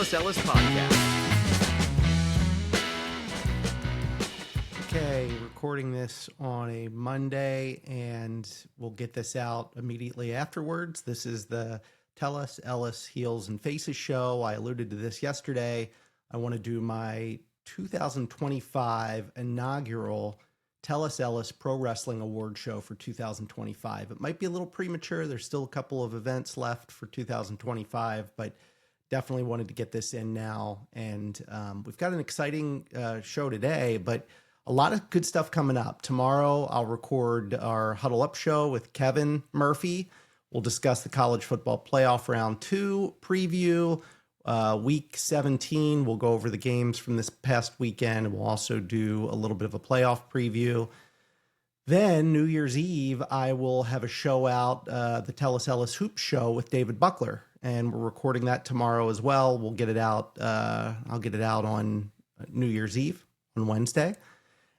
Ellis podcast. Okay, recording this on a Monday, and we'll get this out immediately afterwards. This is the Tell Us Ellis Heels and Faces show. I alluded to this yesterday. I want to do my 2025 inaugural Tell Us Ellis Pro Wrestling Award show for 2025. It might be a little premature. There's still a couple of events left for 2025, but definitely wanted to get this in now. And we've got an exciting show today, but a lot of good stuff coming up. Tomorrow, I'll record our Huddle Up show with Kevin Murphy. We'll discuss the college football playoff round 2 preview. Week 17, we'll go over the games from this past weekend, and we'll also do a little bit of a playoff preview. Then, New Year's Eve, I will have a show out, the Tell Us Ellis Hoop Show with David Buckler, and we're recording that tomorrow as well. We'll get it out. I'll get it out on New Year's Eve, on Wednesday.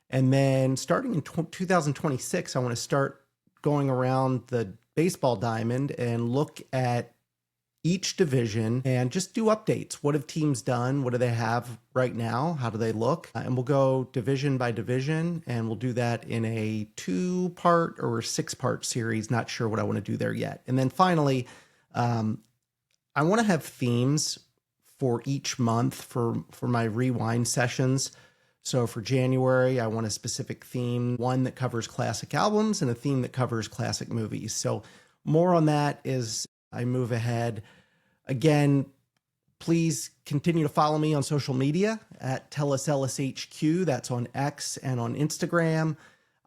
And then starting in 2026, I want to start going around the baseball diamond and look at each division and just do updates. What have teams done? What do they have right now? How do they look? And we'll go division by division, and we'll do that in a 2-part or 6-part series. Not sure what I want to do there yet. And then finally, I want to have themes for each month for my rewind sessions. So for January, I want a specific theme, one that covers classic albums and a theme that covers classic movies. So more on that as I move ahead. Again, please continue to follow me on social media at Tell Us Ellis HQ. That's on X and on Instagram.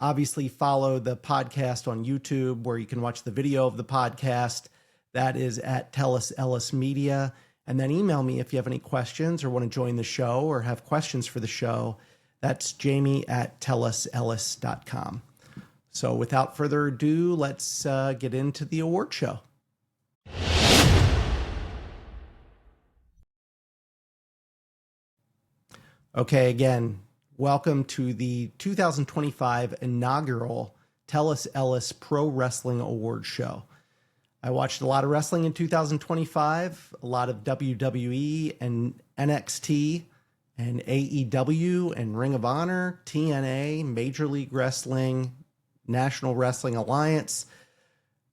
Obviously, follow the podcast on YouTube, where you can watch the video of the podcast. That is at Tell Us Ellis Media. And then email me if you have any questions or want to join the show or have questions for the show. That's jamie@tellusellis.com. So without further ado, let's get into the award show. Okay, again, welcome to the 2025 inaugural Tell Us Ellis Pro Wrestling Award show. I watched a lot of wrestling in 2025, a lot of WWE and NXT and AEW and Ring of Honor, TNA, Major League Wrestling, National Wrestling Alliance.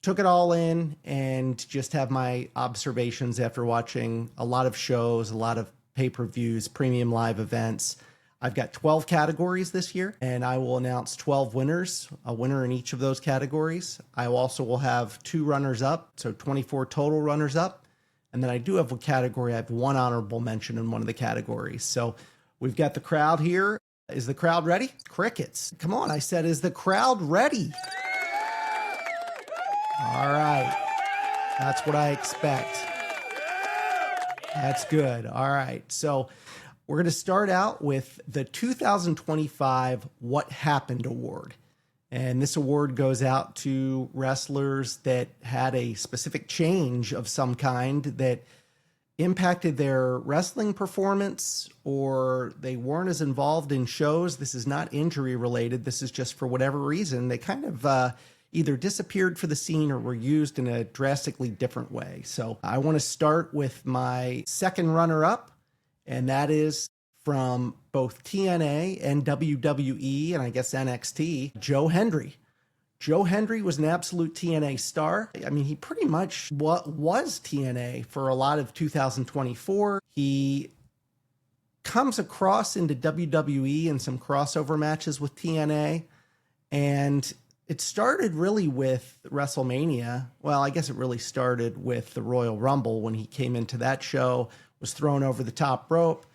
Took it all in and just have my observations after watching a lot of shows, a lot of pay-per-views, premium live events. I've got 12 categories this year, and I will announce 12 winners, a winner in each of those categories. I also will have 2 runners-up, so 24 total runners-up. And then I do have a category. I have 1 honorable mention in one of the categories. So we've got the crowd here. Is the crowd ready? Crickets. Come on, I said, is the crowd ready? All right. That's what I expect. That's good. All right. So we're going to start out with the 2025 What Happened Award. And this award goes out to wrestlers that had a specific change of some kind that impacted their wrestling performance, or they weren't as involved in shows. This is not injury related. This is just for whatever reason. They kind of either disappeared for the scene or were used in a drastically different way. So I want to start with my second runner-up, and that is from both TNA and WWE, and I guess NXT, Joe Hendry. Joe Hendry was an absolute TNA star. I mean, he pretty much was TNA for a lot of 2024. He comes across into WWE in some crossover matches with TNA, and it started really with WrestleMania. Well, I guess it really started with the Royal Rumble when he came into that show, was thrown over the top rope,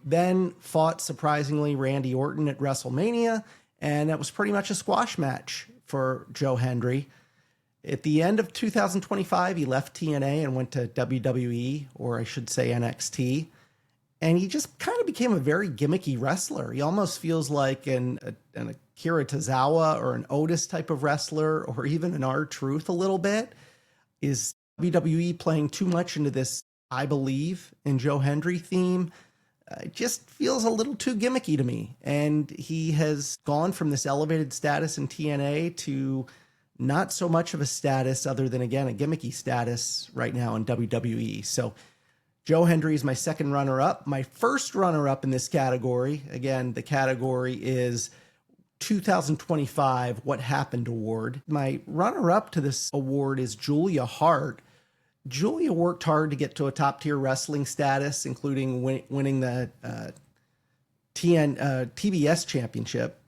then fought, surprisingly, Randy Orton at WrestleMania, and that was pretty much a squash match for Joe Hendry. At the end of 2025, he left TNA and went to WWE, or I should say NXT, and he just kind of became a very gimmicky wrestler. He almost feels like an Akira Tozawa or an Otis type of wrestler, or even an R-Truth a little bit. Is WWE playing too much into this I Believe in Joe Hendry theme? It just feels a little too gimmicky to me. And he has gone from this elevated status in TNA to not so much of a status other than, again, a gimmicky status right now in WWE. So Joe Hendry is my second runner-up. My first runner-up in this category, again, the category is 2025 What Happened Award. My runner-up to this award is Julia Hart. Julia worked hard to get to a top-tier wrestling status, including winning the TBS championship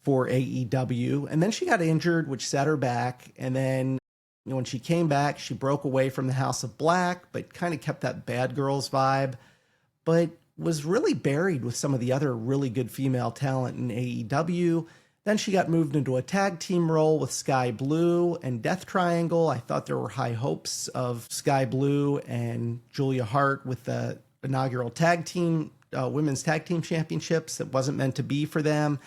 for AEW. And then she got injured, which set her back. And then when she came back, she broke away from the House of Black, but kind of kept that Bad Girls vibe, but was really buried with some of the other really good female talent in AEW. Then she got moved into a tag team role with Sky Blue and Death Triangle. I thought there were high hopes of Sky Blue and Julia Hart with the inaugural women's tag team championships. It wasn't meant to be for them.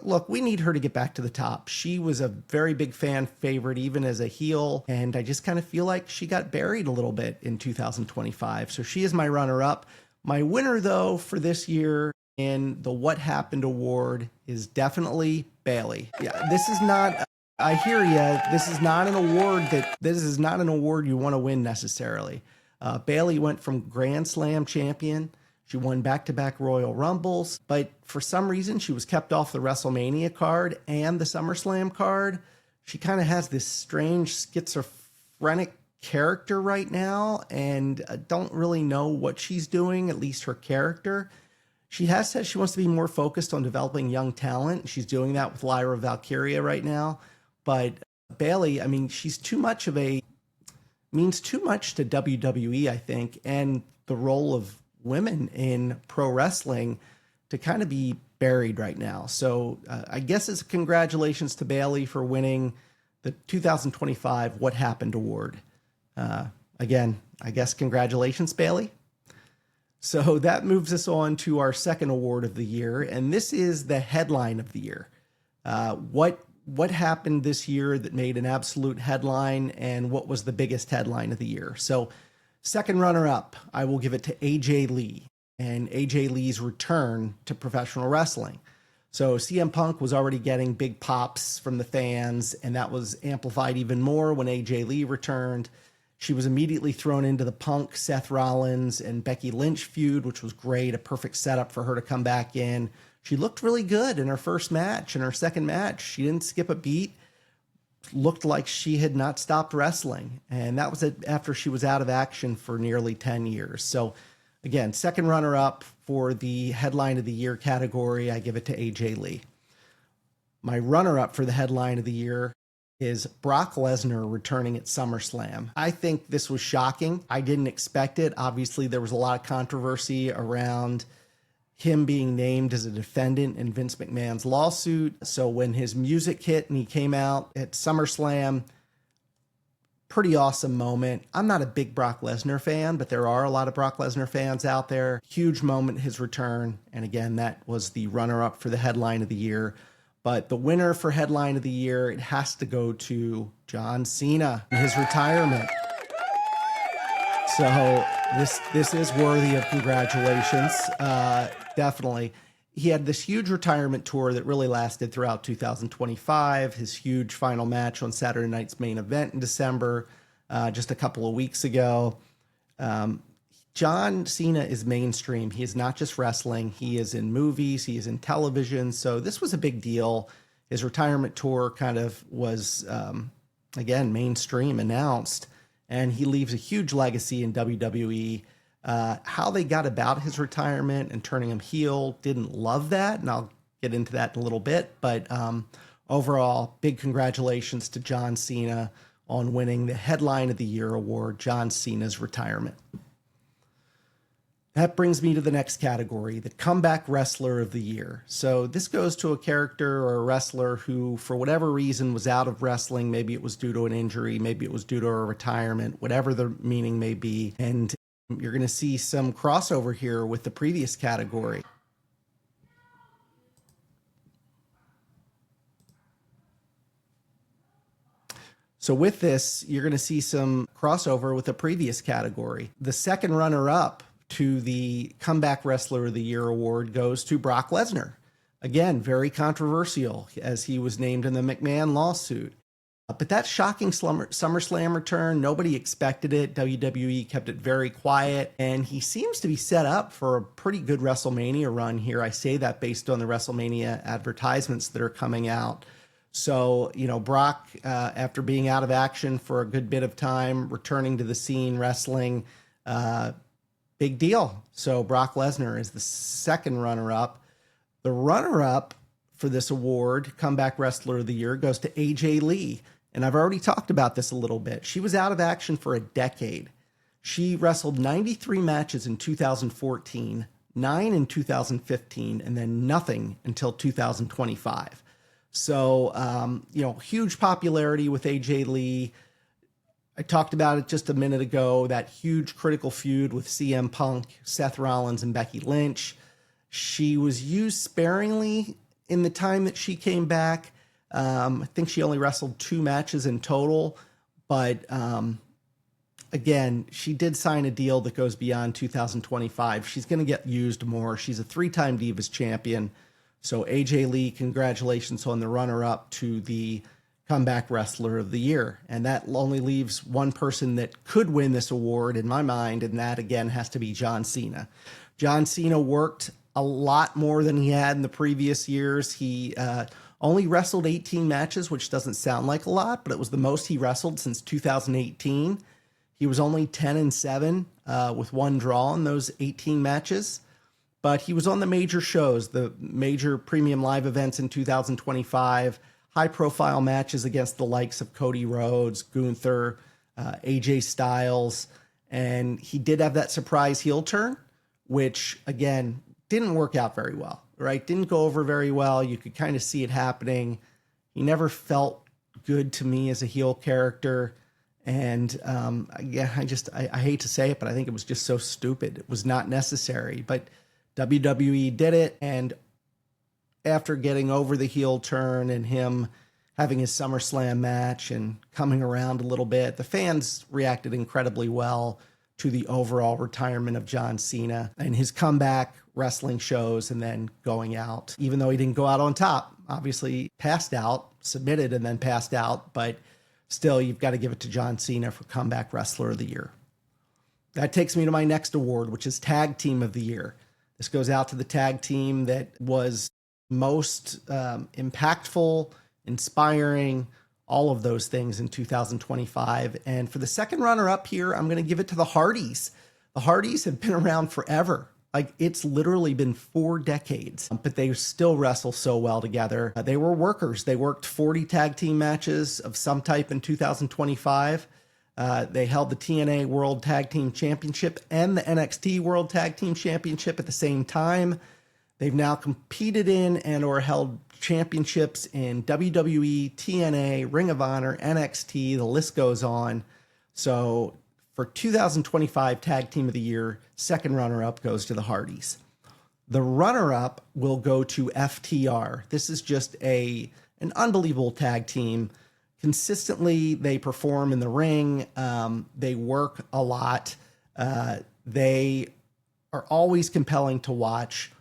Look, we need her to get back to the top. She was a very big fan favorite, even as a heel, and I just kind of feel like she got buried a little bit in 2025. So she is my runner-up. My winner, though, for this year in the What Happened Award is definitely Bayley. Yeah, this is not, I hear you, this is not an award you want to win necessarily. Bayley went from Grand Slam champion. She won back-to-back Royal Rumbles, but for some reason she was kept off the WrestleMania card and the SummerSlam card. She kind of has this strange schizophrenic character right now, and don't really know what she's doing, at least her character. She has said she wants to be more focused on developing young talent. She's doing that with Lyra Valkyria right now. But Bayley, I mean, she's means too much to WWE, I think, and the role of women in pro wrestling to kind of be buried right now. So I guess it's congratulations to Bayley for winning the 2025 What Happened Award. Again, I guess congratulations, Bayley. So that moves us on to our second award of the year, and this is the headline of the year. What happened this year that made an absolute headline, and what was the biggest headline of the year? So second runner-up, I will give it to AJ Lee and AJ Lee's return to professional wrestling. So CM Punk was already getting big pops from the fans, and that was amplified even more when AJ Lee returned. She was immediately thrown into the Punk, Seth Rollins, and Becky Lynch feud, which was great, a perfect setup for her to come back in. She looked really good in her first match. In her second match, she didn't skip a beat. Looked like she had not stopped wrestling. And that was after she was out of action for nearly 10 years. So again, second runner-up for the headline of the year category. I give it to AJ Lee. My runner-up for the headline of the year is Brock Lesnar returning at SummerSlam. I think this was shocking. I didn't expect it. Obviously, there was a lot of controversy around him being named as a defendant in Vince McMahon's lawsuit. So when his music hit and he came out at SummerSlam, pretty awesome moment. I'm not a big Brock Lesnar fan, but there are a lot of Brock Lesnar fans out there. Huge moment, his return. And again, that was the runner-up for the headline of the year. But the winner for headline of the year, it has to go to John Cena and his retirement. So this is worthy of congratulations, definitely. He had this huge retirement tour that really lasted throughout 2025, his huge final match on Saturday Night's Main Event in December, just a couple of weeks ago. John Cena is mainstream. He is not just wrestling. He is in movies. He is in television. So this was a big deal. His retirement tour kind of was, again, mainstream announced, and he leaves a huge legacy in WWE. How they got about his retirement and turning him heel, didn't love that, and I'll get into that in a little bit. But overall, big congratulations to John Cena on winning the Headline of the Year award, John Cena's retirement. That brings me to the next category, the Comeback Wrestler of the Year. So this goes to a character or a wrestler who, for whatever reason, was out of wrestling. Maybe it was due to an injury, maybe it was due to a retirement, whatever the meaning may be. And you're going to see some crossover here with the previous category. So with this, you're going to see some crossover with the previous category. The second runner-up to the Comeback Wrestler of the Year award goes to Brock Lesnar. Again, very controversial as he was named in the McMahon lawsuit. But that shocking SummerSlam return, nobody expected it. WWE kept it very quiet, and he seems to be set up for a pretty good WrestleMania run here. I say that based on the WrestleMania advertisements that are coming out. So, Brock, after being out of action for a good bit of time, returning to the scene, wrestling, big deal. So Brock Lesnar is the second runner-up. The runner-up for this award, Comeback Wrestler of the Year, goes to AJ Lee. And I've already talked about this a little bit. She was out of action for a decade. She wrestled 93 matches in 2014, 9 in 2015, and then nothing until 2025. So, huge popularity with AJ Lee. I talked about it just a minute ago, that huge critical feud with CM Punk, Seth Rollins, and Becky Lynch. She was used sparingly in the time that she came back. I think she only wrestled 2 matches in total, but again, she did sign a deal that goes beyond 2025. She's going to get used more. She's a 3-time Divas champion. So AJ Lee, congratulations on the runner-up to the Comeback Wrestler of the Year. And that only leaves one person that could win this award in my mind, and that again has to be John Cena. John Cena worked a lot more than he had in the previous years. He only wrestled 18 matches, which doesn't sound like a lot, but it was the most he wrestled since 2018. He was only 10-7 with 1 draw in those 18 matches. But he was on the major shows, the major premium live events in 2025, high-profile matches against the likes of Cody Rhodes, Gunther, AJ Styles, and he did have that surprise heel turn, which, again, didn't work out very well, right? Didn't go over very well. You could kind of see it happening. He never felt good to me as a heel character, and I hate to say it, but I think it was just so stupid. It was not necessary, but WWE did it, and after getting over the heel turn and him having his SummerSlam match and coming around a little bit, the fans reacted incredibly well to the overall retirement of John Cena and his comeback wrestling shows and then going out. Even though he didn't go out on top, obviously passed out, submitted and then passed out, but still you've got to give it to John Cena for Comeback Wrestler of the Year. That takes me to my next award, which is Tag Team of the Year. This goes out to the tag team that was most impactful, inspiring, all of those things in 2025. And for the second runner-up here, I'm going to give it to the Hardys. The Hardys have been around forever. Like, it's literally been 4 decades, but they still wrestle so well together. They were workers. They worked 40 tag team matches of some type in 2025. They held the TNA World Tag Team Championship and the NXT World Tag Team Championship at the same time. They've now competed in and or held championships in WWE, TNA, Ring of Honor, NXT, the list goes on. So for 2025 Tag Team of the Year, second runner-up goes to the Hardys. The runner-up will go to FTR. This is just an unbelievable tag team. Consistently, they perform in the ring. They work a lot. They are always compelling to watch.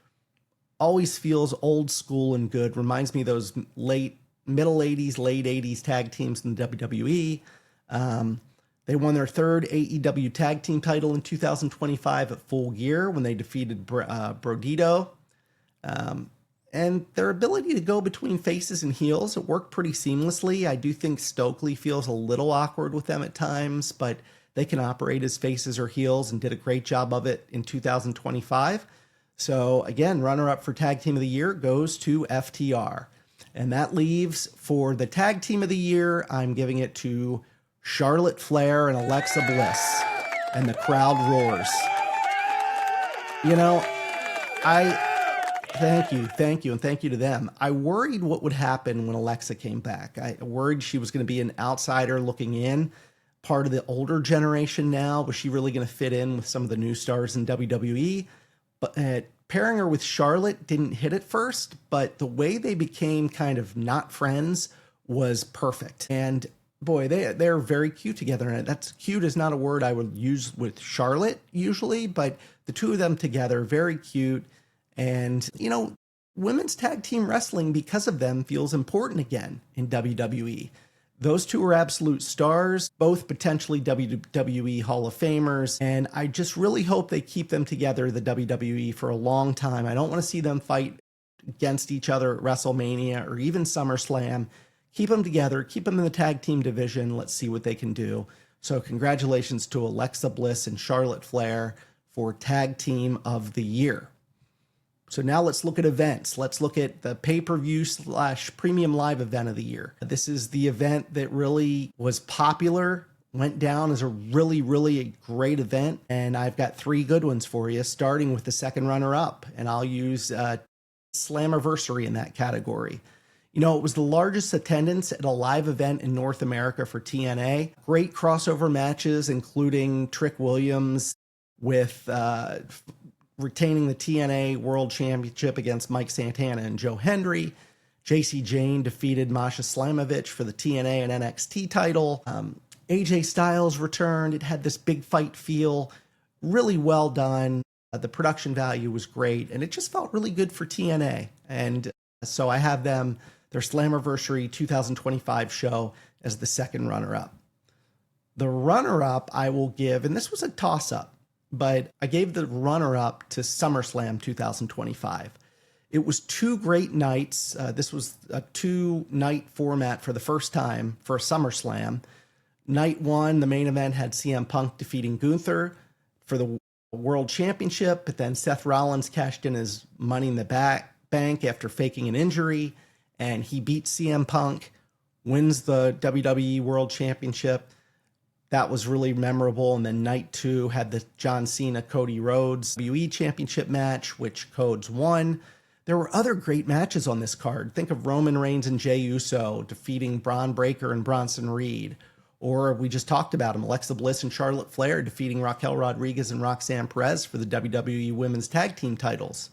Always feels old school and good. Reminds me of those middle 80s, late 80s tag teams in the WWE. They won their 3rd AEW tag team title in 2025 at Full Gear when they defeated Brodito. And their ability to go between faces and heels, it worked pretty seamlessly. I do think Stokely feels a little awkward with them at times, but they can operate as faces or heels and did a great job of it in 2025. So again, runner-up for Tag Team of the Year goes to FTR. And that leaves for the Tag Team of the Year, I'm giving it to Charlotte Flair and Alexa Bliss. And the crowd roars. Thank you, and thank you to them. I worried what would happen when Alexa came back. I worried she was going to be an outsider looking in, part of the older generation now. Was she really going to fit in with some of the new stars in WWE? But pairing her with Charlotte didn't hit at first, but the way they became kind of not friends was perfect. And boy, they're very cute together. And that's cute is not a word I would use with Charlotte usually, but the two of them together, very cute. And, women's tag team wrestling, because of them, feels important again in WWE. Those two are absolute stars, both potentially WWE Hall of Famers, and I just really hope they keep them together, the WWE, for a long time. I don't want to see them fight against each other at WrestleMania or even SummerSlam. Keep them together, keep them in the tag team division. Let's see what they can do. So congratulations to Alexa Bliss and Charlotte Flair for Tag Team of the Year. So now let's look at events. Let's look at the pay-per-view / premium live event of the year. This is the event that really was popular, went down as a really, really great event. And I've got 3 good ones for you, starting with the second runner-up. And I'll use Slammiversary in that category. You know, it was the largest attendance at a live event in North America for TNA. Great crossover matches, including Trick Williams with retaining the TNA World Championship against Mike Santana and Joe Hendry. JC Jane defeated Masha Slamovich for the TNA and NXT title. AJ Styles returned. It had this big fight feel. Really well done. The production value was great, and it just felt really good for TNA. And so I have them, their Slammiversary 2025 show, as the second runner-up. The runner-up I will give, and this was a toss-up, but I gave the runner-up to SummerSlam 2025. It was 2 great nights. This was a 2-night format for the first time for SummerSlam. Night 1, the main event had CM Punk defeating Gunther for the World Championship, but then Seth Rollins cashed in his Money in the Bank after faking an injury, and he beat CM Punk, wins the WWE World Championship. That was really memorable. And then night 2 had the John Cena, Cody Rhodes WWE Championship match, which Codes won. There were other great matches on this card. Think of Roman Reigns and Jey Uso defeating Braun Breaker and Bronson Reed. Or we just talked about him, Alexa Bliss and Charlotte Flair defeating Raquel Rodriguez and Roxanne Perez for the WWE Women's Tag Team titles.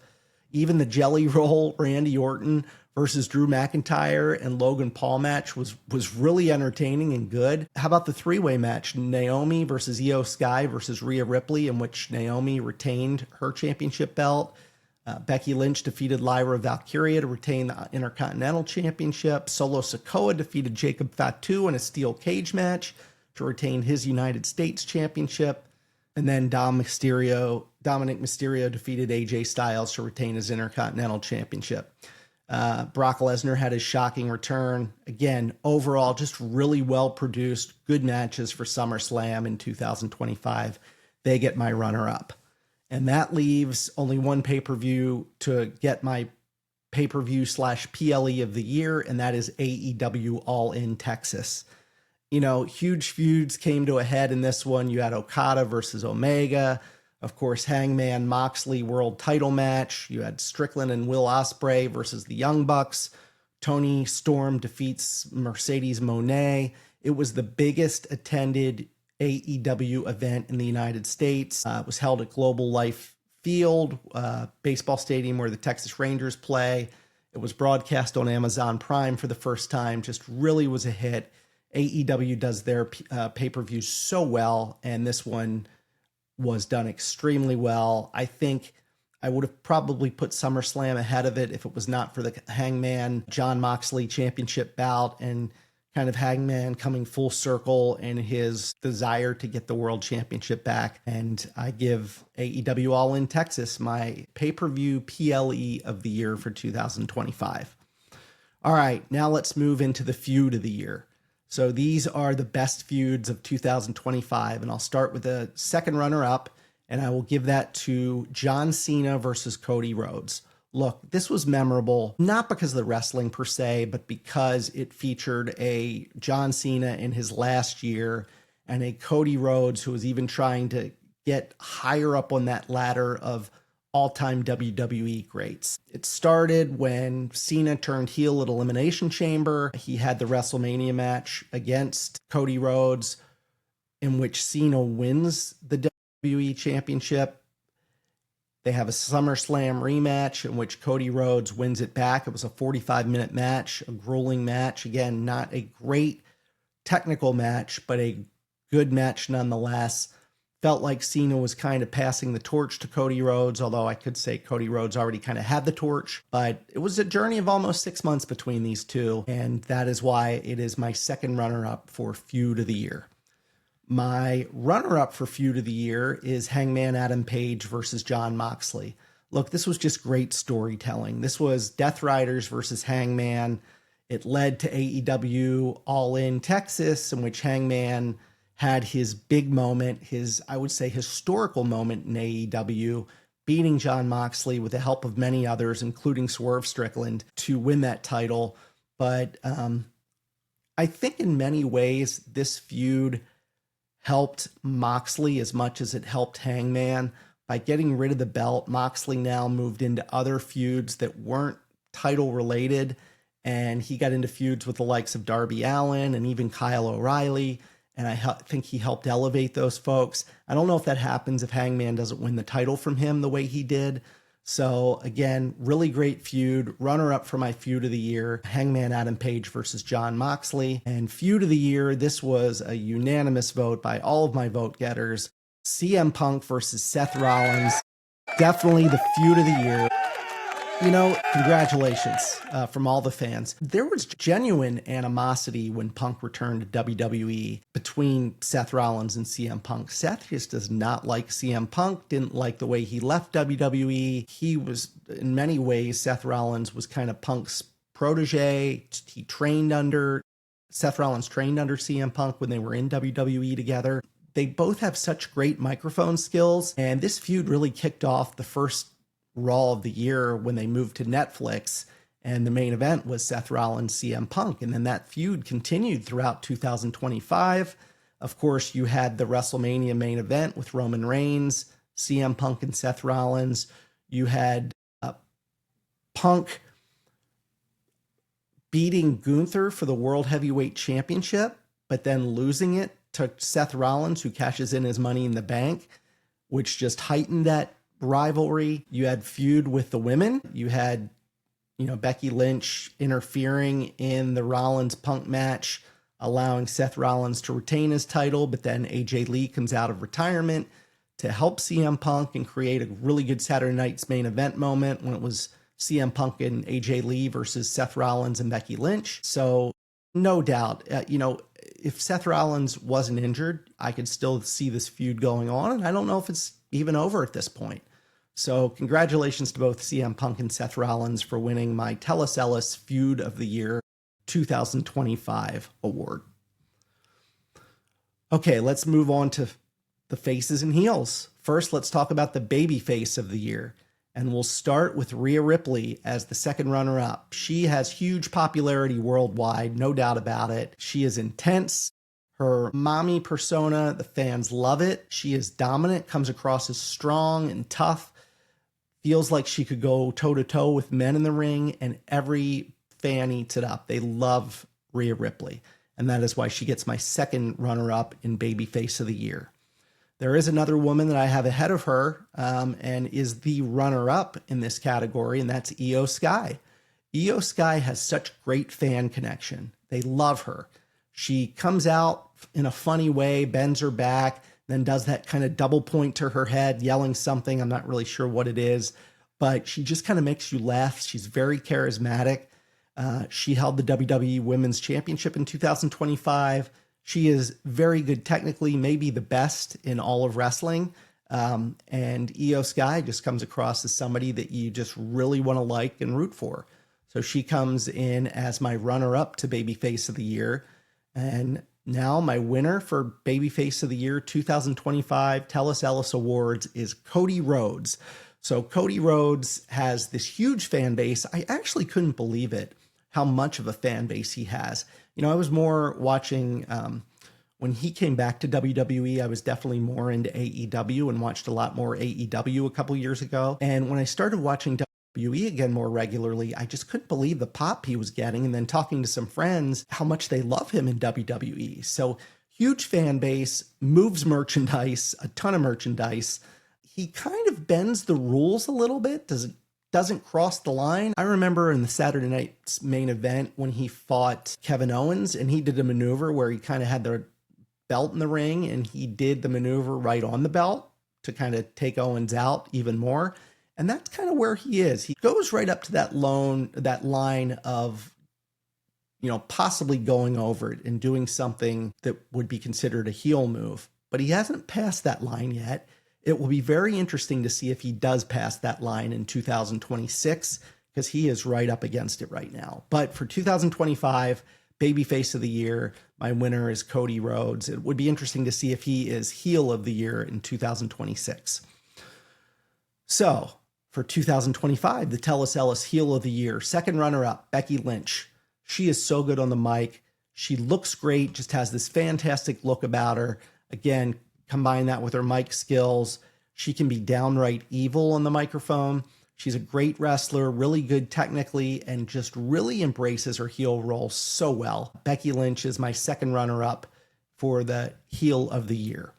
Even the Jelly Roll Randy Orton versus Drew McIntyre and Logan Paul match was really entertaining and good. How about the 3-way match, Naomi versus Io Sky versus Rhea Ripley, in which Naomi retained her championship belt. Becky Lynch defeated Lyra Valkyria to retain the Intercontinental Championship. Solo Sikoa defeated Jacob Fatu in a steel cage match to retain his United States Championship. And then Dominic Mysterio defeated AJ Styles to retain his Intercontinental Championship. Brock Lesnar had his shocking return. Again, overall, just really well-produced, good matches for SummerSlam in 2025. They get my runner-up. And that leaves only one pay-per-view to get my pay-per-view / PLE of the year, and that is AEW All In Texas. You know, huge feuds came to a head in this one. You had Okada versus Omega. Of course, Hangman Moxley world title match. You had Strickland and Will Ospreay versus the Young Bucks. Tony Storm defeats Mercedes Moné. It was the biggest attended AEW event in the United States. It was held at Global Life Field, baseball stadium where the Texas Rangers play. It was broadcast on Amazon Prime for the first time. Just really was a hit. AEW does their pay-per-views so well, and this one was done extremely well. I think I would have probably put SummerSlam ahead of it if it was not for the Hangman John Moxley championship bout and kind of Hangman coming full circle in his desire to get the world championship back. And I give AEW All In Texas my pay-per-view PLE of the year for 2025. All right, now let's move into the feud of the year. So these are the best feuds of 2025, and I'll start with the second runner-up, and I will give that to John Cena versus Cody Rhodes. Look, this was memorable, not because of the wrestling per se, but because it featured a John Cena in his last year and a Cody Rhodes who was even trying to get higher up on that ladder of all-time WWE greats. It started when Cena turned heel at Elimination Chamber. He had the WrestleMania match against Cody Rhodes, in which Cena wins the WWE Championship. They have a SummerSlam rematch in which Cody Rhodes wins it back. It was a 45-minute match, a grueling match. Again, not a great technical match, but a good match nonetheless. Felt like Cena was kind of passing the torch to Cody Rhodes, although I could say Cody Rhodes already kind of had the torch. But it was a journey of almost 6 months between these two, and that is why it is my second runner-up for Feud of the Year. My runner-up for Feud of the Year is Hangman Adam Page versus Jon Moxley. Look, this was just great storytelling. This was Death Riders versus Hangman. It led to AEW All In Texas, in which Hangman had his big moment, his, I would say, historical moment in AEW, beating Jon Moxley with the help of many others, including Swerve Strickland, to win that title. But I think in many ways, this feud helped Moxley as much as it helped Hangman. By getting rid of the belt, Moxley now moved into other feuds that weren't title related, and he got into feuds with the likes of Darby Allin and even Kyle O'Reilly. And I think he helped elevate those folks. I don't know if that happens if Hangman doesn't win the title from him the way he did. So again, really great feud. Runner up for my Feud of the Year, Hangman Adam Page versus Jon Moxley. And Feud of the Year, this was a unanimous vote by all of my vote getters. CM Punk versus Seth Rollins. Definitely the Feud of the Year. You know, congratulations from all the fans. There was genuine animosity when Punk returned to WWE between Seth Rollins and CM Punk. Seth just does not like CM Punk, didn't like the way he left WWE. He was, in many ways, Seth Rollins was kind of Punk's protege. Seth Rollins trained under CM Punk when they were in WWE together. They both have such great microphone skills, and this feud really kicked off the first Raw of the year when they moved to Netflix, and the main event was Seth Rollins, CM Punk. And then that feud continued throughout 2025. Of course, you had the WrestleMania main event with Roman Reigns, CM Punk and Seth Rollins. You had Punk beating Gunther for the World Heavyweight Championship, but then losing it to Seth Rollins, who cashes in his Money in the Bank, which just heightened that rivalry. You had feud with the women. You had, Becky Lynch interfering in the Rollins Punk match, allowing Seth Rollins to retain his title, but then AJ Lee comes out of retirement to help CM Punk and create a really good Saturday night's main event moment when it was CM Punk and AJ Lee versus Seth Rollins and Becky Lynch. So no doubt, if Seth Rollins wasn't injured, I could still see this feud going on. And I don't know if it's even over at this point. So congratulations to both CM Punk and Seth Rollins for winning my Tell Us Ellis Feud of the Year 2025 award. Okay, let's move on to the faces and heels. First, let's talk about the baby face of the year. And we'll start with Rhea Ripley as the second runner-up. She has huge popularity worldwide, no doubt about it. She is intense. Her mommy persona, the fans love it. She is dominant, comes across as strong and tough, feels like she could go toe-to-toe with men in the ring, and every fan eats it up. They love Rhea Ripley, and that is why she gets my second runner-up in Babyface of the Year. There is another woman that I have ahead of her and is the runner-up in this category, and that's Io Sky. Io Sky has such great fan connection. They love her. She comes out in a funny way, bends her back, then does that kind of double point to her head, yelling something. I'm not really sure what it is, but she just kind of makes you laugh. She's very charismatic. She held the WWE Women's Championship in 2025. She is very good technically, maybe the best in all of wrestling. And Io Sky just comes across as somebody that you just really want to like and root for. So she comes in as my runner-up to Babyface of the Year. And now my winner for Babyface of the Year 2025 Tell Us Ellis Awards is Cody Rhodes. So Cody Rhodes has this huge fan base. I actually couldn't believe it, how much of a fan base he has. I was more watching, when he came back to WWE, I was definitely more into AEW and watched a lot more AEW a couple years ago. And when I started watching WWE again more regularly, I just couldn't believe the pop he was getting. And then talking to some friends, how much they love him in WWE. So huge fan base, moves merchandise, a ton of merchandise. He kind of bends the rules a little bit, doesn't cross the line. I remember in the Saturday night's main event when he fought Kevin Owens, and he did a maneuver where he kind of had the belt in the ring, and he did the maneuver right on the belt to kind of take Owens out even more. And that's kind of where he is. He goes right up to that line of, possibly going over it and doing something that would be considered a heel move. But he hasn't passed that line yet. It will be very interesting to see if he does pass that line in 2026, because he is right up against it right now. But for 2025, Babyface of the Year, my winner is Cody Rhodes. It would be interesting to see if he is Heel of the Year in 2026. So for 2025, the Tell Us Ellis Heel of the Year, second runner-up, Becky Lynch. She is so good on the mic. She looks great, just has this fantastic look about her. Again, combine that with her mic skills. She can be downright evil on the microphone. She's a great wrestler, really good technically, and just really embraces her heel role so well. Becky Lynch is my second runner-up for the Heel of the Year.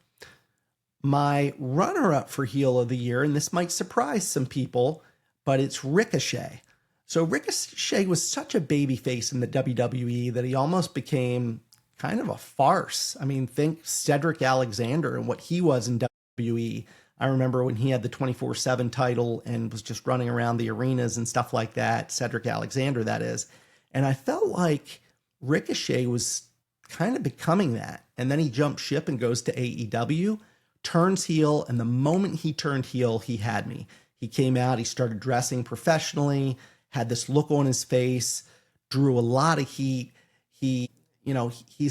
My runner-up for Heel of the Year, and this might surprise some people, but it's Ricochet. So Ricochet was such a babyface in the WWE that he almost became kind of a farce. I mean, think Cedric Alexander and what he was in WWE. I remember when he had the 24/7 title and was just running around the arenas and stuff like that. Cedric Alexander, that is. And I felt like Ricochet was kind of becoming that. And then he jumped ship and goes to AEW, turns heel. And the moment he turned heel, he had me. He came out, he started dressing professionally, had this look on his face, drew a lot of heat. He's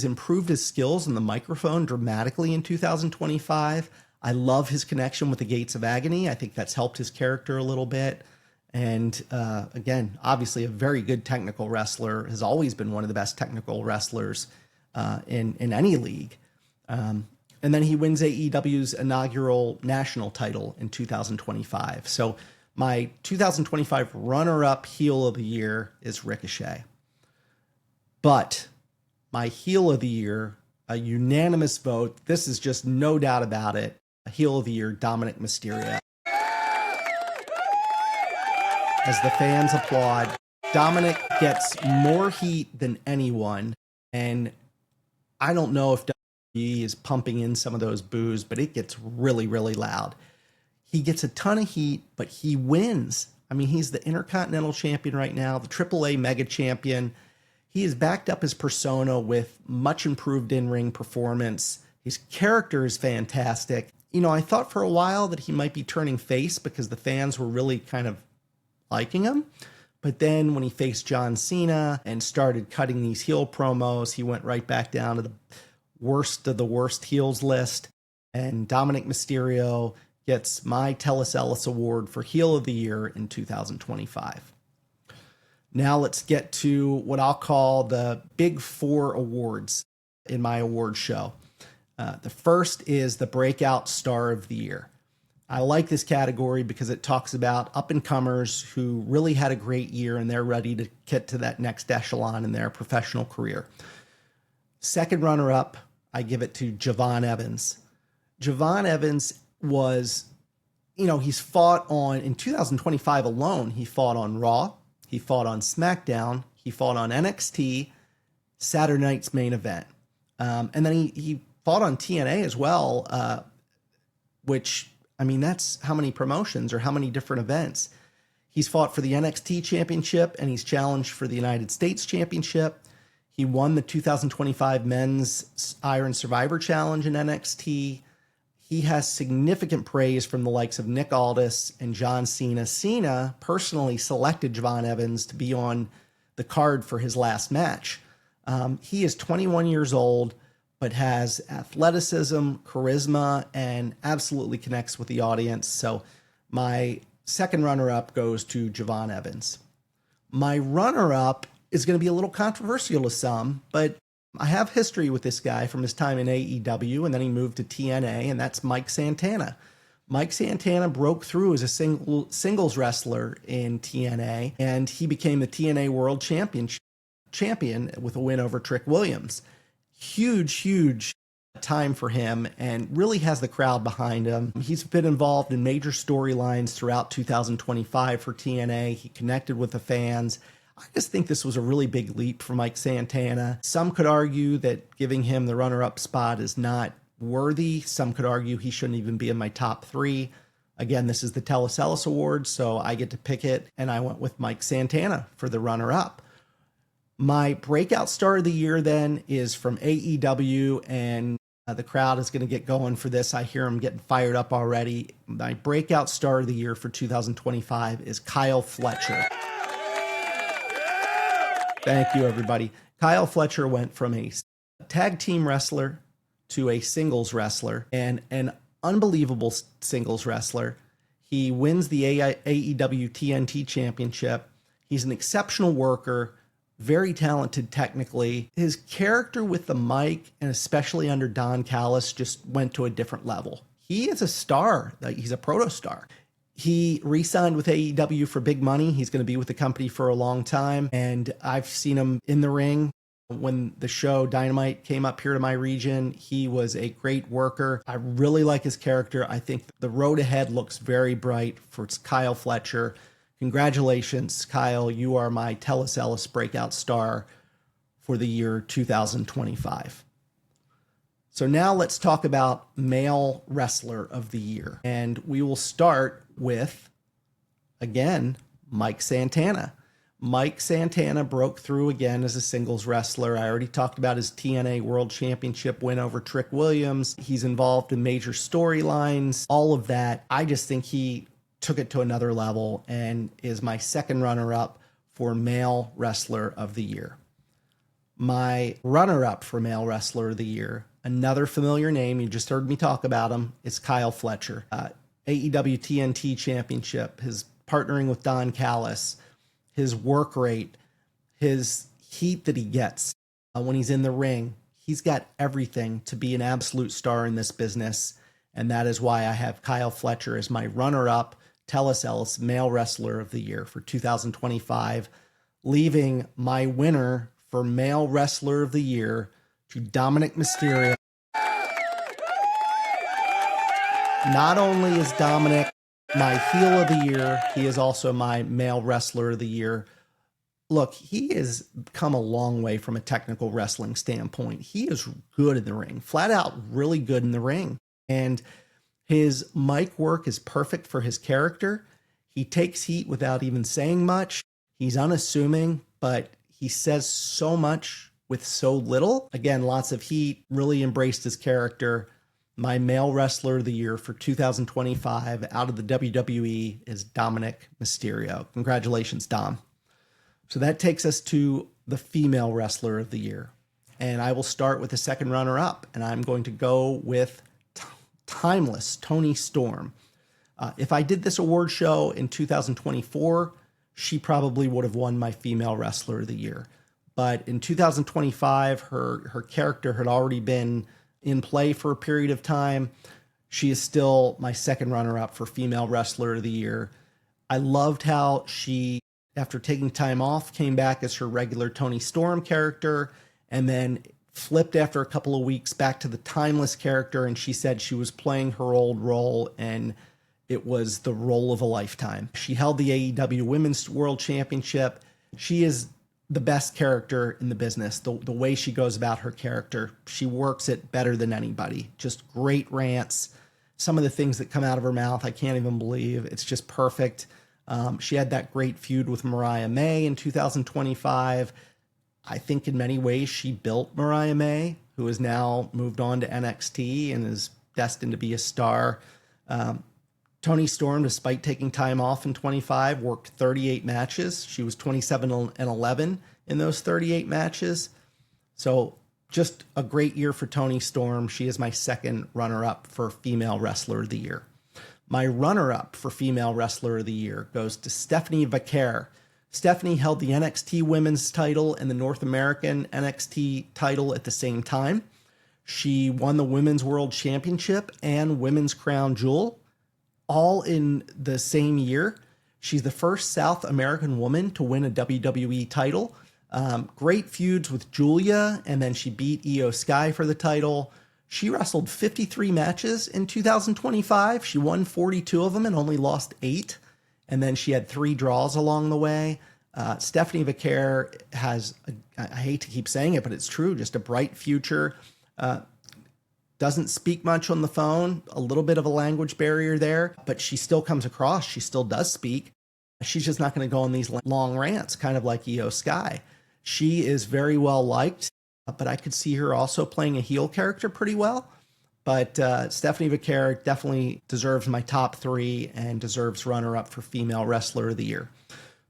improved his skills in the microphone dramatically in 2025. I love his connection with the Gates of Agony. I think that's helped his character a little bit. And again, obviously a very good technical wrestler, has always been one of the best technical wrestlers in any league. And then he wins AEW's inaugural national title in 2025. So my 2025 runner-up Heel of the Year is Ricochet. But my Heel of the Year, a unanimous vote, this is just no doubt about it, a Heel of the Year, Dominic Mysterio. As the fans applaud, Dominic gets more heat than anyone, and I don't know if WWE is pumping in some of those boos, but it gets really, really loud. He gets a ton of heat, but he wins. I mean, he's the Intercontinental Champion right now, the AAA Mega Champion. He has backed up his persona with much improved in-ring performance. His character is fantastic. I thought for a while that he might be turning face because the fans were really kind of liking him. But then when he faced John Cena and started cutting these heel promos, he went right back down to the worst of the worst heels list. And Dominic Mysterio gets my Tell Us Ellis Award for Heel of the Year in 2025. Now let's get to what I'll call the Big Four awards in my award show. The first is the Breakout Star of the Year. I like this category because it talks about up-and-comers who really had a great year and they're ready to get to that next echelon in their professional career. Second runner-up, I give it to Javon Evans. Javon Evans was, he's fought in 2025 alone, he fought on Raw, he fought on SmackDown, he fought on NXT, Saturday Night's Main Event. And then he fought on TNA as well, which, that's how many promotions or how many different events. He's fought for the NXT Championship and he's challenged for the United States Championship. He won the 2025 Men's Iron Survivor Challenge in NXT. He has significant praise from the likes of Nick Aldis and John Cena. Cena personally selected Javon Evans to be on the card for his last match. He is 21 years old, but has athleticism, charisma, and absolutely connects with the audience. So my second runner-up goes to Javon Evans. My runner-up is going to be a little controversial to some, but I have history with this guy from his time in AEW, and then he moved to TNA, and that's Mike Santana. Mike Santana broke through as a singles wrestler in TNA, and he became the TNA World Champion with a win over Trick Williams. Huge time for him and really has the crowd behind him. He's been involved in major storylines throughout 2025 for TNA. He connected with the fans. I just think this was a really big leap for Mike Santana. Some could argue that giving him the runner-up spot is not worthy. Some could argue he shouldn't even be in my top 3. Again, this is the Ellis Award, so I get to pick it, and I went with Mike Santana for the runner-up. My breakout star of the year then is from AEW, and the crowd is going to get going for this. I hear them getting fired up already. My breakout star of the year for 2025 is Kyle Fletcher. Thank you, everybody. Kyle Fletcher went from a tag team wrestler to a singles wrestler, and an unbelievable singles wrestler. He wins the AEW TNT Championship. He's an exceptional worker, very talented technically. His character with the mic, and especially under Don Callis, just went to a different level. He is a star. He's a proto-star. He re-signed with AEW for big money. He's going to be with the company for a long time. And I've seen him in the ring. When the show Dynamite came up here to my region, he was a great worker. I really like his character. I think the road ahead looks very bright for Kyle Fletcher. Congratulations, Kyle. You are my Ellis breakout star for the year 2025. So now let's talk about male wrestler of the year. And we will start with, again, Mike Santana. Mike Santana broke through again as a singles wrestler. I already talked about his TNA World Championship win over Trick Williams. He's involved in major storylines, all of that. I just think he took it to another level and is my second runner-up for male wrestler of the year. My runner-up for male wrestler of the year, another familiar name, you just heard me talk about him, is Kyle Fletcher. AEW TNT Championship, his partnering with Don Callis, his work rate, his heat that he gets when he's in the ring. He's got everything to be an absolute star in this business, and that is why I have Kyle Fletcher as my runner-up Ellis male wrestler of the year for 2025, leaving my winner for male wrestler of the year to Dominic Mysterio. Not only is Dominic my heel of the year, he is also my male wrestler of the year. Look, he has come a long way from a technical wrestling standpoint. He is good in the ring, flat out really good in the ring. And his mic work is perfect for his character. He takes heat without even saying much. He's unassuming, but he says so much with so little. Again, lots of heat, really embraced his character. My male wrestler of the year for 2025 out of the WWE is Dominic Mysterio. Congratulations, Dom. So that takes us to the female wrestler of the year. And I will start with the second runner-up, and I'm going to go with timeless Toni Storm. If I did this award show in 2024, she probably would have won my female wrestler of the year. But in 2025, her character had already been in play for a period of time. She is still my second runner-up for female wrestler of the year. I loved how she, after taking time off, came back as her regular Toni Storm character, and then flipped after a couple of weeks back to the timeless character, and she said she was playing her old role, and it was the role of a lifetime. She held the AEW Women's World Championship. She is the best character in the business. The way she goes about her character, she works it better than anybody. Just great rants. Some of the things that come out of her mouth, I can't even believe. It's just perfect. She had that great feud with Mariah May in 2025. I think in many ways she built Mariah May, who has now moved on to NXT and is destined to be a star. Toni Storm, despite taking time off in 25, worked 38 matches. She was 27-11 in those 38 matches. So just a great year for Toni Storm. She is my second runner-up for female wrestler of the year. My runner-up for female wrestler of the year goes to Stephanie Vaquer. Stephanie held the NXT women's title and the North American NXT title at the same time. She won the Women's World Championship and Women's Crown Jewel, all in the same year. She's the first South American woman to win a WWE title. Great feuds with Julia, and then she beat Io Sky for the title. She wrestled 53 matches in 2025. She won 42 of them and only lost 8. And then she had 3 draws along the way. Stephanie Vaquer has, I hate to keep saying it, but it's true, just a bright future. Doesn't speak much on the phone, a little bit of a language barrier there, but she still comes across. She still does speak. She's just not going to go on these long rants, kind of like Io Sky. She is very well liked, but I could see her also playing a heel character pretty well. But Stephanie Vaquer definitely deserves my top 3 and deserves runner-up for Female Wrestler of the Year.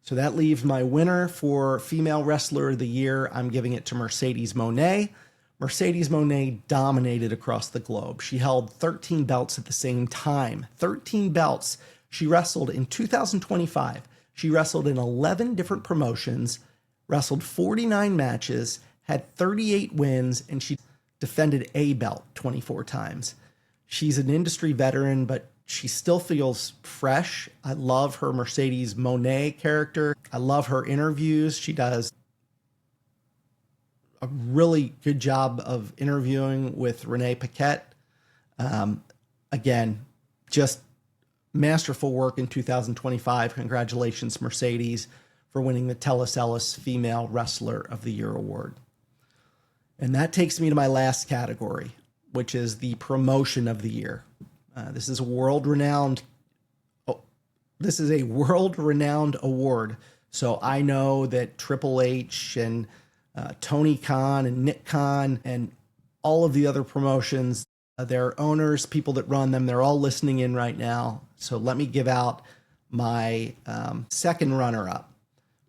So that leaves my winner for Female Wrestler of the Year. I'm giving it to Mercedes Moné. Mercedes Moné dominated across the globe. She held 13 belts at the same time. 13 belts. She wrestled in 2025. She wrestled in 11 different promotions, wrestled 49 matches, had 38 wins, and she defended a belt 24 times. She's an industry veteran, but she still feels fresh. I love her Mercedes Moné character. I love her interviews. She does a really good job of interviewing with Renee Paquette. Again, just masterful work in 2025. Congratulations, Mercedes, for winning the Tellus Ellis Female Wrestler of the Year award. And that takes me to my last category, which is the Promotion of the Year. This is a world-renowned award. So I know that Triple H and Tony Khan and Nick Khan and all of the other promotions, their owners, people that run them, they're all listening in right now. So let me give out my second runner-up.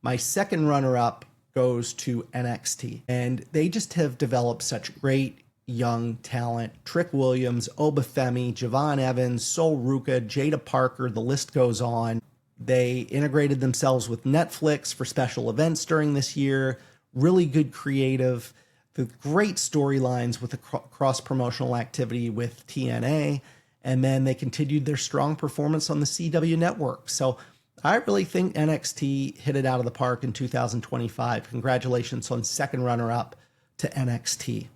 My second runner-up goes to NXT, and they just have developed such great young talent. Trick Williams, Obafemi, Javon Evans, Sol Ruka, Jada Parker, the list goes on. They integrated themselves with Netflix for special events during this year. Really good creative, the great storylines with the cross-promotional activity with TNA, and then they continued their strong performance on the CW network. So I really think NXT hit it out of the park in 2025. Congratulations on second runner-up to NXT.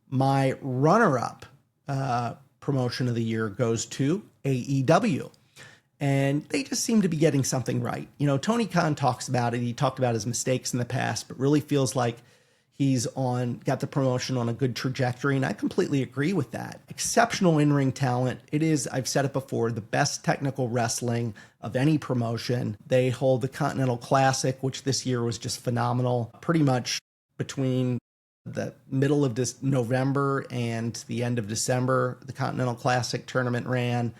My runner-up promotion of the year goes to AEW. And they just seem to be getting something right. You know, Tony Khan talks about it. He talked about his mistakes in the past, but really feels like he's got the promotion on a good trajectory. And I completely agree with that. Exceptional in-ring talent. It is, I've said it before, the best technical wrestling of any promotion. They hold the Continental Classic, which this year was just phenomenal. Pretty much between the middle of this November and the end of December, the Continental Classic tournament ran.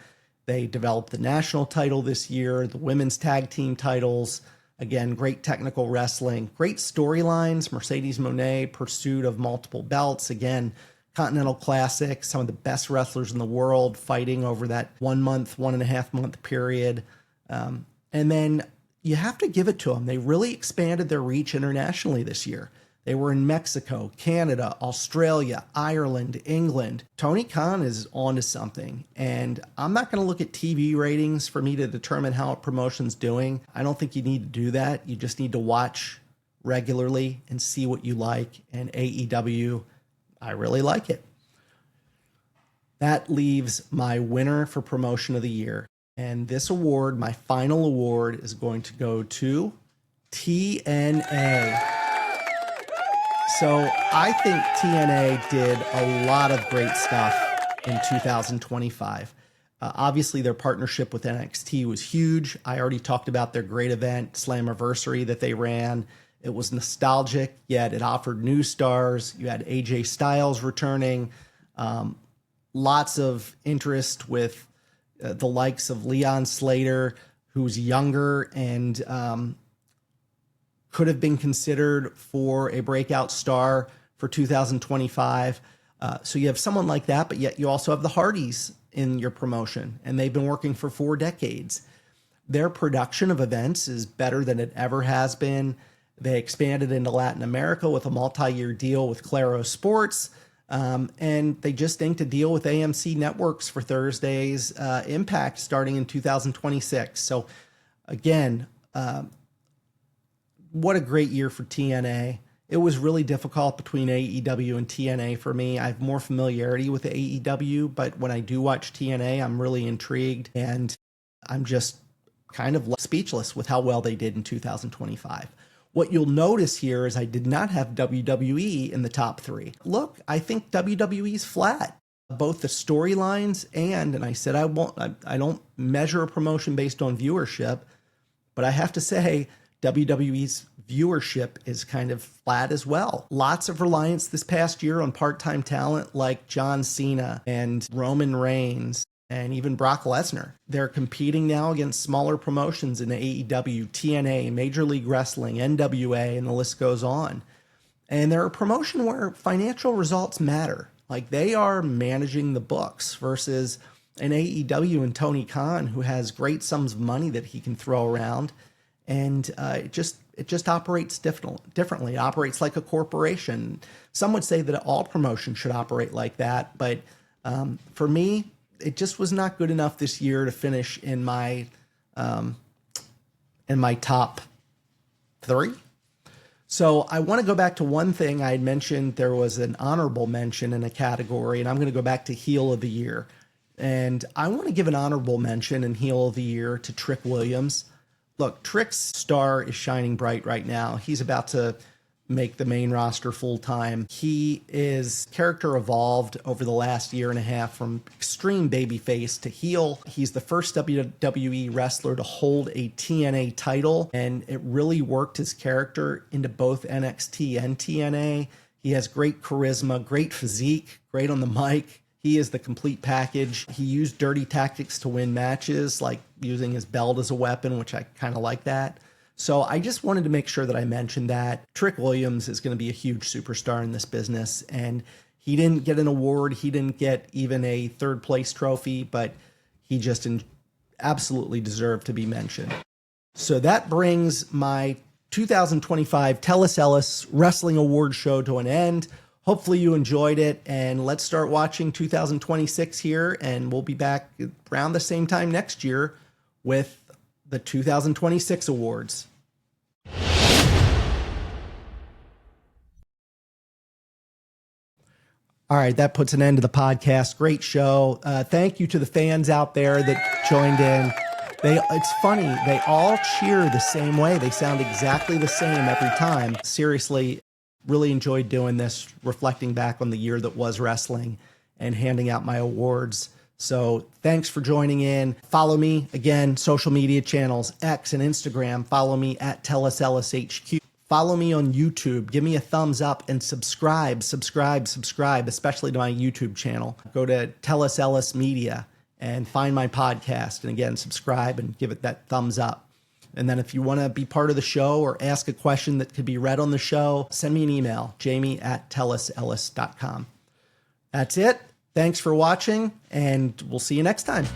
They developed the national title this year, the women's tag team titles. Again, great technical wrestling, great storylines. Mercedes Moné, pursuit of multiple belts. Again, Continental Classic, some of the best wrestlers in the world fighting over that 1 month, 1.5 month period. And then you have to give it to them. They really expanded their reach internationally this year. They were in Mexico, Canada, Australia, Ireland, England. Tony Khan is onto something. And I'm not going to look at TV ratings for me to determine how a promotion's doing. I don't think you need to do that. You just need to watch regularly and see what you like. And AEW, I really like it. That leaves my winner for Promotion of the Year. And this award, my final award, is going to go to TNA. So I think TNA did a lot of great stuff in 2025. Obviously, their partnership with NXT was huge. I already talked about their great event, Slammiversary, that they ran. It was nostalgic, yet it offered new stars. You had AJ Styles returning. Lots of interest with the likes of Leon Slater, who's younger and could have been considered for a breakout star for 2025. So you have someone like that, but yet you also have the Hardys in your promotion, and they've been working for 4 decades. Their production of events is better than it ever has been. They expanded into Latin America with a multi-year deal with Claro Sports, and they just inked a deal with AMC Networks for Thursday's Impact starting in 2026. So again, what a great year for TNA. It was really difficult between AEW and TNA for me. I have more familiarity with AEW, but when I do watch TNA, I'm really intrigued, and I'm just kind of speechless with how well they did in 2025. What you'll notice here is I did not have WWE in the top 3. Look, I think WWE's flat. Both the storylines and I said I don't measure a promotion based on viewership, but I have to say WWE's viewership is kind of flat as well. Lots of reliance this past year on part-time talent like John Cena and Roman Reigns and even Brock Lesnar. They're competing now against smaller promotions in AEW, TNA, Major League Wrestling, NWA, and the list goes on. And they're a promotion where financial results matter. Like, they are managing the books versus an AEW and Tony Khan, who has great sums of money that he can throw around. And it just operates differently. It operates like a corporation. Some would say that all promotions should operate like that. But for me, it just was not good enough this year to finish in my top 3. So I want to go back to one thing I had mentioned. There was an honorable mention in a category, and I'm going to go back to heel of the year. And I want to give an honorable mention in heel of the year to Trick Williams. Look, Trick's star is shining bright right now. He's about to make the main roster full time. He is character evolved over the last year and a half from extreme babyface to heel. He's the first WWE wrestler to hold a TNA title, and it really worked his character into both NXT and TNA. He has great charisma, great physique, great on the mic. He is the complete package. He used dirty tactics to win matches, like using his belt as a weapon, which I kind of like that. So I just wanted to make sure that I mentioned that. Trick Williams is going to be a huge superstar in this business, and he didn't get an award. He didn't get even a third place trophy, but he just absolutely deserved to be mentioned. So that brings my 2025 Tellus Ellis Wrestling Award Show to an end. Hopefully you enjoyed it, and let's start watching 2026 here, and we'll be back around the same time next year with the 2026 awards. All right, that puts an end to the podcast. Great show. Thank you to the fans out there that joined in. It's funny, they all cheer the same way. They sound exactly the same every time. Seriously, really enjoyed doing this, reflecting back on the year that was wrestling and handing out my awards. So thanks for joining in. Follow me, again, social media channels, X and Instagram. Follow me at TellusEllisHQ. Follow me on YouTube. Give me a thumbs up and subscribe, especially to my YouTube channel. Go to Tellus Ellis Media and find my podcast. And again, subscribe and give it that thumbs up. And then if you want to be part of the show or ask a question that could be read on the show, send me an email, jamie@tellusellis.com. That's it. Thanks for watching, and we'll see you next time.